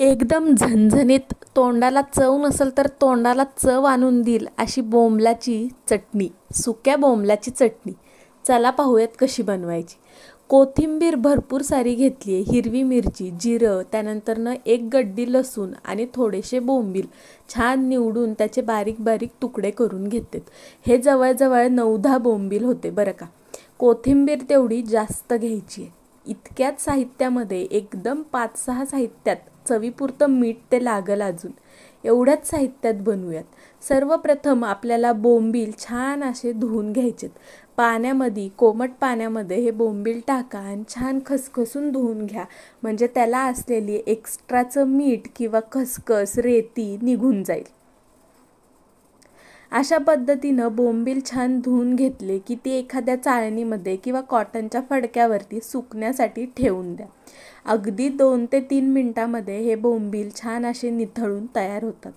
एकदम झणझणीत, तोंडाला चव नसेल तर तोंडाला चव आणून देईल अशी बोंबलाची चटणी, सुक्या बोंबलाची चटणी. चला पाहूयात कशी बनवायची. कोथिंबीर भरपूर सारी घेतली आहे, हिरवी मिरची, जिरं, त्यानंतरनं एक गड्डी लसूण आणि थोडेसे बोंबील छान निवडून त्याचे बारीक बारीक तुकडे करून घेतात. हे जवळजवळ 9-10 बोंबील होते बरं का. कोथिंबीर तेवढी जास्त घ्यायची आहे. इतक्याच साहित्यामध्ये एकदम 5-6 साहित्यात चवीपुरतं मीठ ते लागल अजून एवढ्याच साहित्यात बनवूयात. सर्वप्रथम आपल्याला बोंबील छान असे धुवून घ्यायचेत. पाण्यामध्ये, कोमट पाण्यामध्ये हे बोंबील टाका आणि छान खसखसून धुवून घ्या, म्हणजे त्याला असलेली एक्स्ट्राचं मीठ किंवा खसखस, रेती निघून जाईल. अशा पद्धतीनं बोंबील छान धुवून घेतले की ती एखाद्या चाळणीमध्ये किंवा कॉटनच्या फडक्यावरती सुकण्यासाठी ठेवून द्या. अगदी 2 ते 3 मिनटामध्ये हे बोंबील छान असे निथळून तयार होतात.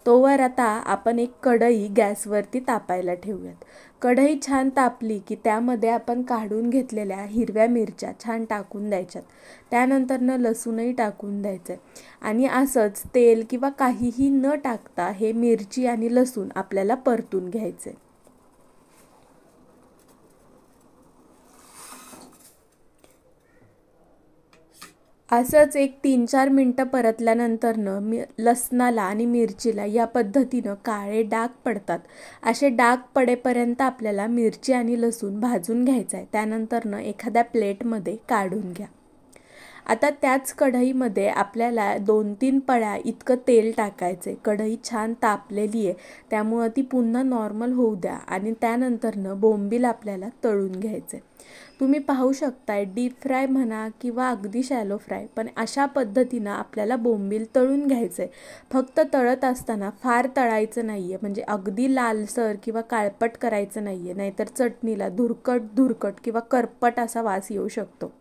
तोवर आता आपण एक कढई गॅसवरती तापायला ठेवूयात. कढई छान तापली की त्यामध्ये आपण काढून घेतलेल्या हिरव्या मिरच्या छान टाकून द्यायच्यात. त्यानंतरनं लसूणही टाकून द्यायचं आणि असंच तेल किंवा काहीही न टाकता हे मिरची आणि लसूण आपल्याला परतून घ्यायचे. असंच एक 3-4 मिनटं परतल्यानंतरनं लसणाला आणि मिरचीला या पद्धतीनं काळे डाग पडतात. असे डाग पडेपर्यंत आपल्याला मिरची आणि लसूण भाजून घ्यायचं आहे. त्यानंतरनं एखाद्या प्लेटमध्ये काढून घ्या. आता त्याच कढईमध्ये आपल्याला 2-3 पळ्या इतकं तेल टाकायचं आहे. कढई छान तापलेली आहे, त्यामुळं ती पुन्हा नॉर्मल होऊ द्या आणि त्यानंतरनं बोंबील आपल्याला तळून घ्यायचं आहे. तुम्ही पाहू शकताय, डीप फ्राय म्हणा किंवा अगदी शॅलो फ्राय, पण अशा पद्धतीनं आपल्याला बोंबील तळून घ्यायचं आहे. फक्त तळत असताना फार तळायचं नाही आहे, म्हणजे अगदी लालसर किंवा काळपट करायचं नाही आहे, नाहीतर चटणीला धुरकट किंवा करपट असा वास येऊ शकतो.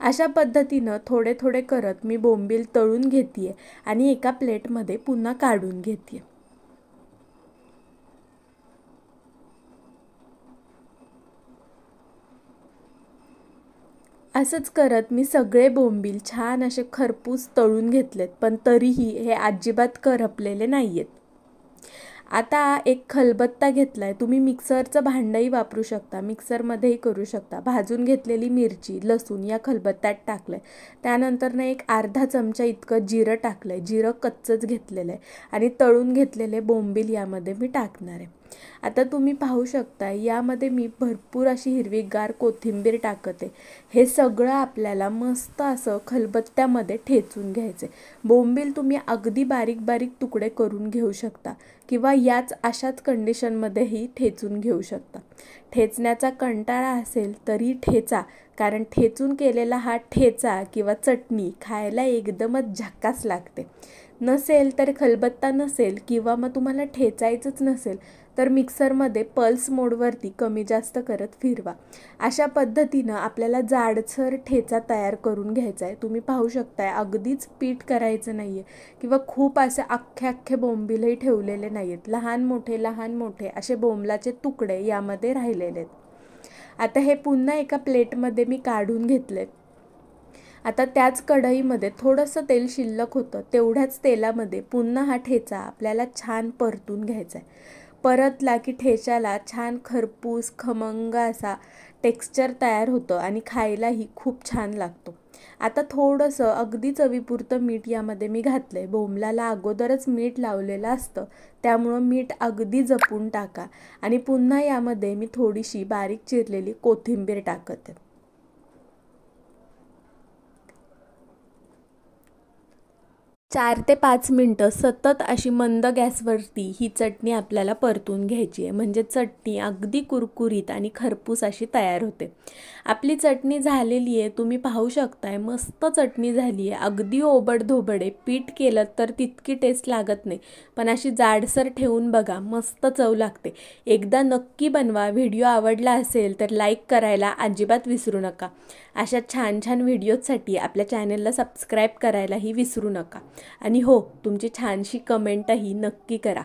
अशा पद्धतीनं थोडे थोडे करत मी बोंबील तळून घेते आणि एका प्लेटमध्ये पुन्हा काढून घेते. असंच करत मी सगळे बोंबील छान असे खरपूस तळून घेतलेत, पण तरीही हे अजिबात करपलेले नाही आहेत. आता एक खलबत्ता घेतला आहे. तुम्ही मिक्सरचं भांडंही वापरू शकता, मिक्सरमध्येही करू शकता. भाजून घेतलेली मिरची, लसूण या खलबत्त्यात टाकलं आहे. त्यानंतरनं एक अर्धा चमचा इतकं जिरं टाकलं आहे. जिरं कच्चंच घेतलेलं आहे आणि तळून घेतलेले बोंबील यामध्ये मी टाकणार आहे. आता तुम्ही पाहू शकता, यामध्ये मी भरपूर अशी हिरवीगार कोथिंबीर टाकते. हे सगळं आपल्याला मस्त असं खलबत्त्यामध्ये ठेचून घ्यायचे. बोंबील तुम्ही अगदी बारीक बारीक तुकडे करून घेऊ शकता किंवा याच अशाच कंडिशनमध्येही ठेचून घेऊ शकता. ठेचण्याचा कंटाळा असेल तरी ठेचा, कारण ठेचून केलेला हा ठेचा किंवा चटणी खायला एकदमच झकास लागते. नसेल तर खलबत्ता नसेल किंवा मग तुम्हाला ठेचायचंच नसेल तर मिक्सरमध्ये पल्स मोडवरती कमी जास्त करत फिरवा. अशा पद्धतीनं आपल्याला जाडसर ठेचा तयार करून घ्यायचा आहे. तुम्ही पाहू शकताय, अगदीच पीठ करायचं नाही आहे किंवा खूप असे अख्खे बोंबीलही ठेवलेले नाही आहेत. लहान मोठे असे बोंबलाचे तुकडे यामध्ये राहिलेले आहेत. आता हे पुन्हा एका प्लेटमध्ये मी काढून घेतले. आता त्याच कढईमध्ये थोडंसं तेल शिल्लक होतं, तेवढ्याच तेलामध्ये पुन्हा हा ठेचा आपल्याला छान परतून घ्यायचा आहे. परतला की ठेच्याला छान खरपूस खमंग असा टेक्स्चर तयार होतं आणि खायलाही खूप छान लागतो. आता थोडंसं अगदी चवीपुरतं मीठ यामध्ये मी घातलं आहे. बोंबलाला अगोदरच मीठ लावलेलं असतं, त्यामुळं मीठ अगदी जपून टाका आणि पुन्हा यामध्ये मी थोडीशी बारीक चिरलेली कोथिंबीर टाकते. 4 ते 5 मिनटं सतत अशी मंद गॅसवरती ही चटणी आपल्याला परतून घ्यायची आहे, म्हणजे चटणी अगदी कुरकुरीत आणि खरपूस अशी तयार होते. आपली चटणी झालेली आहे, तुम्ही पाहू शकताय, मस्त चटणी झाली आहे. अगदी ओबडधोबड आहे. पीठ केलं तर तितकी टेस्ट लागत नाही, पण अशी जाडसर ठेवून बघा, मस्त चव लागते. एकदा नक्की बनवा. व्हिडिओ आवडला असेल तर लाईक करायला अजिबात विसरू नका. अशा छान छान व्हिडिओजसाठी आपल्या चॅनलला सबस्क्राईब करायलाही विसरू नका. आणि हो, तुमची छानशी कमेंटही नक्की करा.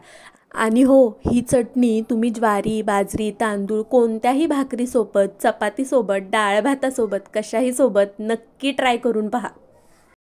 आणि हो, ही चटणी तुम्ही ज्वारी, बाजरी, तांदूळ कोणत्याही भाकरीसोबत, चपातीसोबत, डाळ भातासोबत, कशाही सोबत नक्की ट्राय करून पहा.